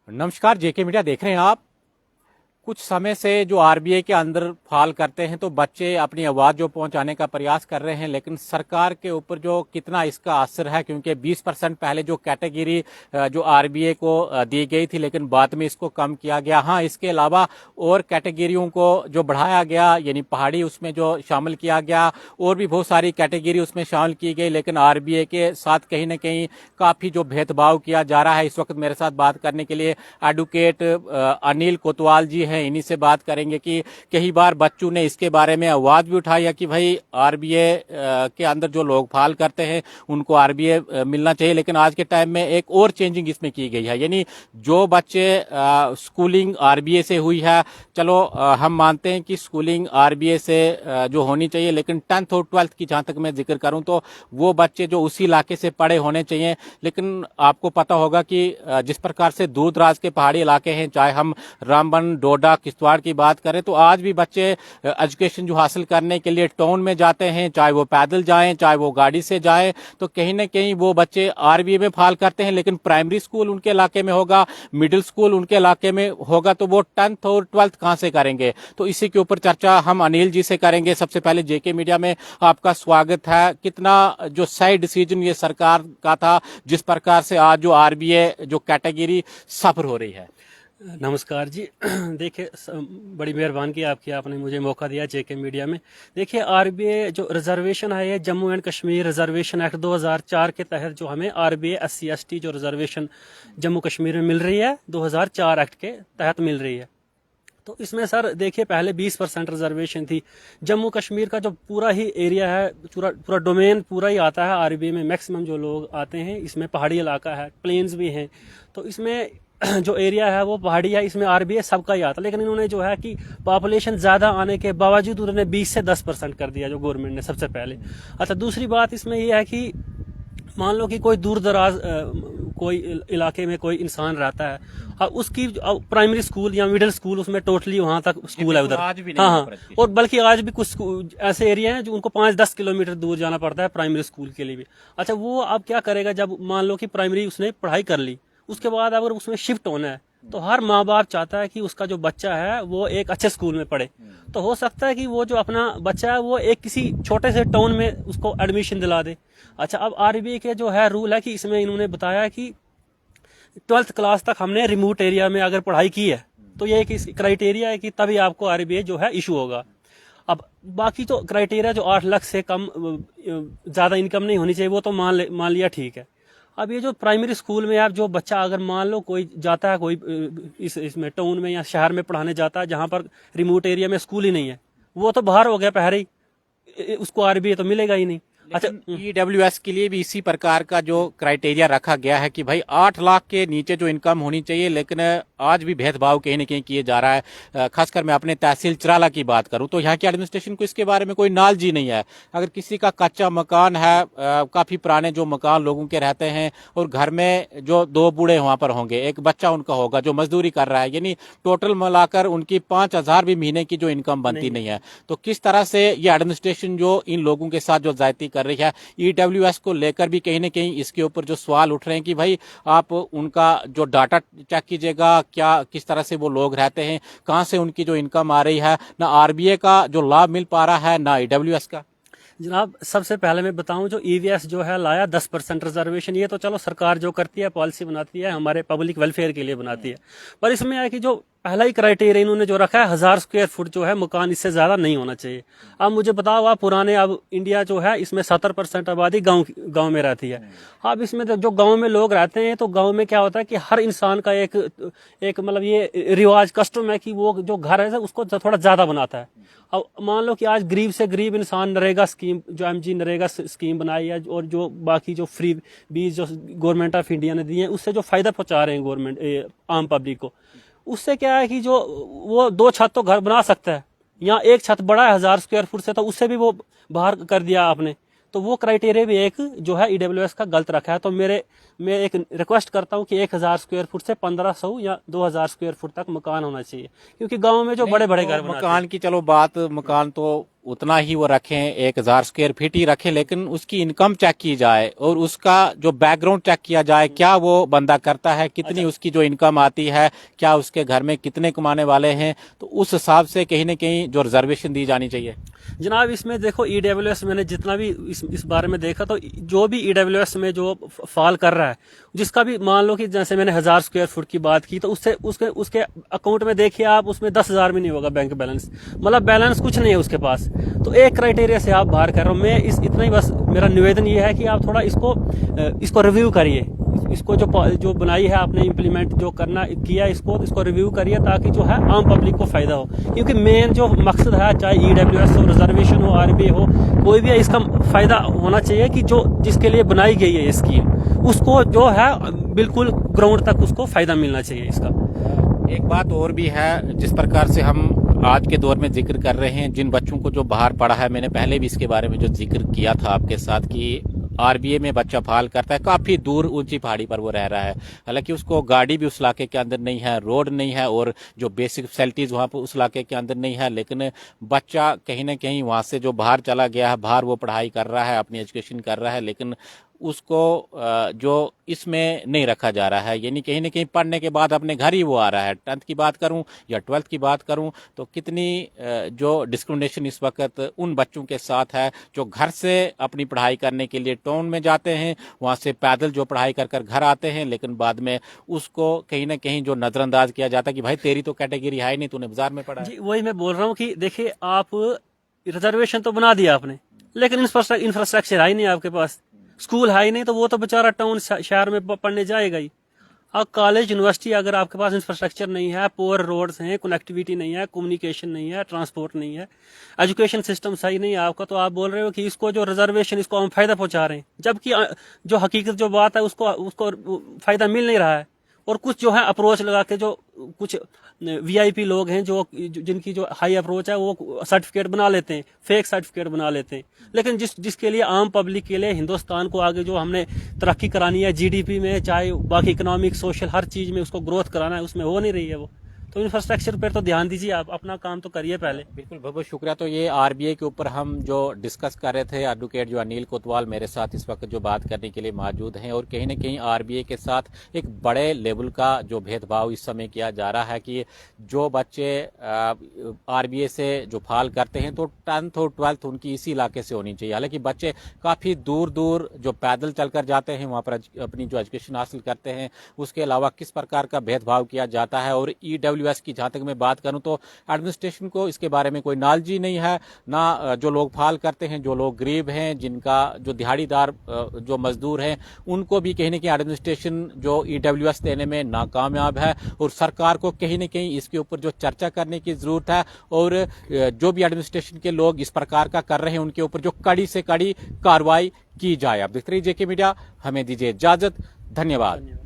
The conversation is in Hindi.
नमस्कार, जेके मीडिया देख रहे हैं आप। कुछ समय से जो आरबीआई के अंदर फाल करते हैं तो बच्चे अपनी आवाज़ जो पहुंचाने का प्रयास कर रहे हैं, लेकिन सरकार के ऊपर जो कितना इसका असर है, क्योंकि 20% पहले जो कैटेगरी जो आरबीआई को दी गई थी, लेकिन बाद में इसको कम किया गया। हाँ, इसके अलावा और कैटेगरियों को जो बढ़ाया गया, यानी पहाड़ी उसमें जो शामिल किया गया, और भी बहुत सारी कैटेगरी उसमें शामिल की गई, लेकिन आरबीआई के साथ कहीं ना कहीं काफ़ी जो भेदभाव किया जा रहा है। इस वक्त मेरे साथ बात करने के लिए एडवोकेट अनिल कोतवाल जी हैं, इन्हीं से बात करेंगे कि कई बार बच्चों ने इसके बारे में आवाज भी उठाई है कि भाई आरबीआई के अंदर जो लोग फाल करते हैं उनको आरबीआई मिलना चाहिए। लेकिन आज के टाइम में एक और चेंजिंग इसमें की गई है, यानी जो बच्चे स्कूलिंग आरबीआई से हुई है, चलो हम मानते हैं कि स्कूलिंग आरबीआई से जो होनी चाहिए, लेकिन 10th और 12th की जहां तक मैं जिक्र करूं तो वो बच्चे जो उसी इलाके से पढ़े होने चाहिए। लेकिन आपको पता होगा कि जिस प्रकार से दूर दराज के पहाड़ी इलाके हैं, चाहे हम रामबन, डोडा, किश्तवाड़ की बात करें, तो आज भी बच्चे एजुकेशन जो हासिल करने के लिए टाउन में जाते हैं, चाहे वो पैदल जाएं चाहे वो गाड़ी से जाएं, तो कहीं ना कहीं वो बच्चे आरबीआई में फाल करते हैं। लेकिन प्राइमरी स्कूल उनके इलाके में होगा, मिडिल स्कूल उनके इलाके में होगा, तो वो 10th और 12th कहां से करेंगे? तो इसी के ऊपर चर्चा हम अनिल जी से करेंगे। सबसे पहले जेके मीडिया में आपका स्वागत है। कितना जो सही डिसीजन ये सरकार का था, जिस प्रकार से आज जो आरबीआई जो कैटेगरी सफर हो रही है? नमस्कार जी। देखिए, बड़ी मेहरबानी की आपकी, आपने मुझे मौका दिया जेके मीडिया में। देखिए, आरबीआई जो रिजर्वेशन है, ये Jammu and Kashmir reservation act 2004 के तहत जो हमें आरबीआई SC/ST जो रिजर्वेशन जम्मू कश्मीर में मिल रही है, 2004 एक्ट के तहत मिल रही है। तो इसमें सर देखिए, पहले 20% रिजर्वेशन थी। जम्मू कश्मीर का जो पूरा ही एरिया है, पूरा डोमेन पूरा ही आता है आरबीआई में। मैक्सिमम जो लोग आते हैं, इसमें पहाड़ी इलाका है, प्लेन्स भी हैं, तो इसमें जो एरिया है वो पहाड़ी है, इसमें आरबीआई सबका ही आता। लेकिन इन्होंने जो है कि पॉपुलेशन ज़्यादा आने के बावजूद उन्होंने 20 से 10% कर दिया, जो गवर्नमेंट ने सबसे पहले। अच्छा, दूसरी बात इसमें यह है कि मान लो कि कोई दूर दराज कोई इलाके में कोई इंसान रहता है, उसकी प्राइमरी स्कूल या मिडिल स्कूल, उसमें टोटली वहां तक स्कूल है उधर। हाँ हाँ, और बल्कि आज भी कुछ ऐसे एरिया हैं जो उनको 5-10 किलोमीटर दूर जाना पड़ता है प्राइमरी स्कूल के लिए भी। अच्छा, वो अब क्या करेगा? जब मान लो कि प्राइमरी उसने पढ़ाई कर ली, उसके बाद अगर उसमें शिफ्ट होना है, तो हर माँ बाप चाहता है कि उसका जो बच्चा है वो एक अच्छे स्कूल में पढ़े। तो हो सकता है कि वो जो अपना बच्चा है वो एक किसी छोटे से टाउन में उसको एडमिशन दिला दे। अच्छा, अब आरबीआई के जो है रूल है कि इसमें इन्होंने बताया कि 12th क्लास तक हमने रिमोट एरिया में अगर पढ़ाई की है, तो ये एक क्राइटेरिया है कि तभी आपको आरबीआई जो है इशू होगा। अब बाकी तो क्राइटेरिया जो 8 लाख से कम ज़्यादा इनकम नहीं होनी चाहिए, वो तो मान लिया, ठीक है। अब ये जो प्राइमरी स्कूल में यार, जो बच्चा अगर मान लो कोई जाता है, कोई इसमें टाउन में या शहर में पढ़ाने जाता है जहाँ पर रिमोट एरिया में स्कूल ही नहीं है, वो तो बाहर हो गया पहले ही, उसको आरबीआई तो मिलेगा ही नहीं। अच्छा, ईडब्ल्यूएस के लिए भी इसी प्रकार का जो क्राइटेरिया रखा गया है कि भाई 8 लाख के नीचे जो इनकम होनी चाहिए, लेकिन आज भी भेदभाव कहीं ना कहीं किए जा रहा है। खासकर मैं अपने तहसील चिराला की बात करूं तो यहाँ की एडमिनिस्ट्रेशन को इसके बारे में कोई नॉलेज ही नहीं है। अगर किसी का कच्चा मकान है, काफी पुराने जो मकान लोगों के रहते हैं, और घर में जो 2 बूढ़े वहां पर होंगे, एक बच्चा उनका होगा जो मजदूरी कर रहा है, यानी टोटल मिलाकर उनकी 5,000 भी महीने की जो इनकम बनती नहीं है, तो किस तरह से ये एडमिनिस्ट्रेशन जो इन लोगों के साथ जो ज्यादती कर रही है, ईडब्ल्यूएस को लेकर भी कहीं ना कहीं इसके ऊपर जो सवाल उठ रहे हैं कि भाई आप उनका जो डाटा चेक कीजिएगा, क्या किस तरह से वो लोग रहते हैं, कहां से उनकी जो इनकम आ रही है, ना आरबीआई का जो लाभ मिल पा रहा है, ना ईडब्ल्यूएस का। जनाब, सबसे पहले मैं बताऊं, जो ईवीएस जो है लाया 10% रिजर्वेशन, ये तो चलो सरकार जो करती है, पॉलिसी बनाती है, हमारे पब्लिक वेलफेयर के लिए बनाती है। पर इसमें है कि जो पहला ही क्राइटेरिया इन्होंने जो रखा है, 1000 स्क्वायर फुट जो है मकान, इससे ज्यादा नहीं होना चाहिए। अब मुझे बताओ, आप पुराने, अब इंडिया जो है इसमें 70% आबादी गांव में रहती है। अब इसमें जो गांव में लोग रहते हैं, तो गांव में क्या होता है कि हर इंसान का एक मतलब ये रिवाज कस्टम है कि वो जो घर है उसको थोड़ा ज्यादा बनाता है। अब मान लो कि आज गरीब से गरीब इंसान नरेगा स्कीम, जो एमजी नरेगा स्कीम बनाई है, और जो बाकी जो फ्री बीज जो गवर्नमेंट ऑफ इंडिया ने दिए हैं, उससे जो फायदा पहुंचा रहे हैं गवर्नमेंट आम पब्लिक को, उससे क्या है कि जो वो 2 छत तो घर बना सकता है, या एक छत बड़ा है 1000 स्क्वायर फुट से, तो उससे भी वो बाहर कर दिया आपने। तो वो क्राइटेरिया भी एक जो है ईडब्ल्यूएस का गलत रखा है। तो मैं एक रिक्वेस्ट करता हूँ कि 1000 स्क्वायर फुट से 1500 या 2000 स्क्वायर फुट तक मकान होना चाहिए, क्योंकि गांव में जो बड़े बड़े घर मकान की चलो बात, मकान तो उतना ही वो रखें, 1000 स्क्वायर फीट ही रखें, लेकिन उसकी इनकम चेक की जाए और उसका जो बैकग्राउंड चेक किया जाए, क्या वो बंदा करता है, कितनी उसकी जो इनकम आती है, क्या उसके घर में कितने कमाने वाले हैं, तो उस हिसाब से कहीं ना कहीं जो रिजर्वेशन दी जानी चाहिए। जनाब इसमें देखो ईडब्ल्यूएस मैंने जितना भी इस बारे में देखा तो जो भी ईडब्ल्यूएस में जो फॉल कर रहा है, जिसका भी मान लो कि जैसे मैंने 1000 स्क्वायर फुट की बात की, तो उससे उसके अकाउंट में देखिए आप, उसमें 10,000 भी नहीं होगा बैंक बैलेंस, मतलब बैलेंस कुछ नहीं है उसके पास। तो एक क्राइटेरिया से आप बाहर कर रहे हो। मैं इतना ही बस मेरा निवेदन ये है कि आप थोड़ा इसको रिव्यू करिए, इसको जो बनाई है आपने इम्प्लीमेंट जो करना किया, इसको रिव्यू करिए ताकि जो है आम पब्लिक को फायदा हो। क्योंकि मेन जो मकसद है, चाहे ईडब्ल्यूएस हो, रिजर्वेशन हो, आरबीए हो, कोई भी है, इसका फायदा होना चाहिए कि जो जिसके लिए बनाई गई है ये स्कीम, उसको जो है बिल्कुल ग्राउंड तक उसको फायदा मिलना चाहिए इसका। एक बात और भी है, जिस प्रकार से हम आज के दौर में जिक्र कर रहे हैं, जिन बच्चों को जो बाहर पढ़ा है, मैंने पहले भी इसके बारे में जो जिक्र किया था आपके साथ कि आरबीए में बच्चा फाल करता है, काफी दूर ऊंची पहाड़ी पर वो रह रहा है, हालांकि उसको गाड़ी भी उस इलाके के अंदर नहीं है, रोड नहीं है और जो बेसिक फैसिलिटीज वहां पर उस इलाके के अंदर नहीं है, लेकिन बच्चा कहीं ना कहीं वहां से जो बाहर चला गया है, बाहर वो पढ़ाई कर रहा है, अपनी एजुकेशन कर रहा है, लेकिन उसको जो इसमें नहीं रखा जा रहा है, यानी कहीं ना कहीं पढ़ने के बाद अपने घर ही वो आ रहा है। 10th की बात करूं या 12th की बात करूं तो कितनी जो डिस्क्रिमिनेशन इस वक्त उन बच्चों के साथ है जो घर से अपनी पढ़ाई करने के लिए टाउन में जाते हैं, वहां से पैदल जो पढ़ाई कर कर घर आते हैं, लेकिन बाद में उसको कहीं ना कहीं जो नजरअंदाज किया जाता है कि भाई तेरी तो कैटेगरी है ही नहीं, तूने बाजार में पढ़ा है। जी वही मैं बोल रहा हूँ कि देखिए आप रिजर्वेशन तो बना दिया आपने, लेकिन इंफ्रास्ट्रक्चर है ही नहीं आपके पास, स्कूल है ही नहीं, तो वो तो बेचारा टाउन शहर में पढ़ने जाएगा ही। अब कॉलेज यूनिवर्सिटी अगर आपके पास इंफ्रास्ट्रक्चर नहीं है, पुअर रोड्स हैं, कनेक्टिविटी नहीं है, कम्युनिकेशन नहीं है, ट्रांसपोर्ट नहीं है, एजुकेशन सिस्टम सही नहीं है आपका, तो आप बोल रहे हो कि इसको जो रिजर्वेशन इसको हम फायदा पहुंचा रहे हैं, जबकि जो हकीकत जो बात है उसको फायदा मिल नहीं रहा है। और कुछ जो है अप्रोच लगा के, जो कुछ वीआईपी लोग हैं जिनकी जो हाई अप्रोच है, वो सर्टिफिकेट बना लेते हैं, फेक सर्टिफिकेट बना लेते हैं, लेकिन जिसके लिए आम पब्लिक के लिए हिंदुस्तान को आगे जो हमने तरक्की करानी है, जीडीपी में चाहे बाकी इकोनॉमिक सोशल हर चीज में उसको ग्रोथ कराना है, उसमें हो नहीं रही है वो। तो इंफ्रास्ट्रक्चर पर तो ध्यान दीजिए, आप अपना काम तो करिए पहले। बिल्कुल, बहुत बहुत शुक्रिया। तो ये आरबीए के ऊपर हम जो डिस्कस कर रहे थे, एडवोकेट जो अनिल कोतवाल मेरे साथ इस वक्त जो बात करने के लिए मौजूद हैं, और कहीं ना कहीं आरबीए के साथ एक बड़े लेवल का जो भेदभाव इस समय किया जा रहा है कि जो बच्चे आरबीए से जो फाल करते हैं तो 10th और 12th उनकी इसी इलाके से होनी चाहिए, हालांकि बच्चे काफ़ी दूर दूर जो पैदल चलकर जाते हैं वहाँ पर अपनी जो एजुकेशन हासिल करते हैं, उसके अलावा किस प्रकार का भेदभाव किया जाता है। और ईडब्ल्यूएस की जहाँ तक मैं बात करूँ तो एडमिनिस्ट्रेशन को इसके बारे में कोई नॉलेज ही नहीं है, ना जो लोग फाल करते हैं, जो लोग गरीब हैं, जिनका जो दिहाड़ीदार जो मजदूर हैं, उनको भी कहीं ना कहीं एडमिनिस्ट्रेशन जो ईडब्ल्यूएस देने में नाकामयाब है, और सरकार को कहीं ना कहीं इसके ऊपर जो चर्चा करने की जरूरत है, और जो भी एडमिनिस्ट्रेशन के लोग इस प्रकार का कर रहे हैं उनके ऊपर जो कड़ी से कड़ी कार्रवाई की जाए। आप देखते रहिए जेके मीडिया, हमें दीजिए इजाजत, धन्यवाद।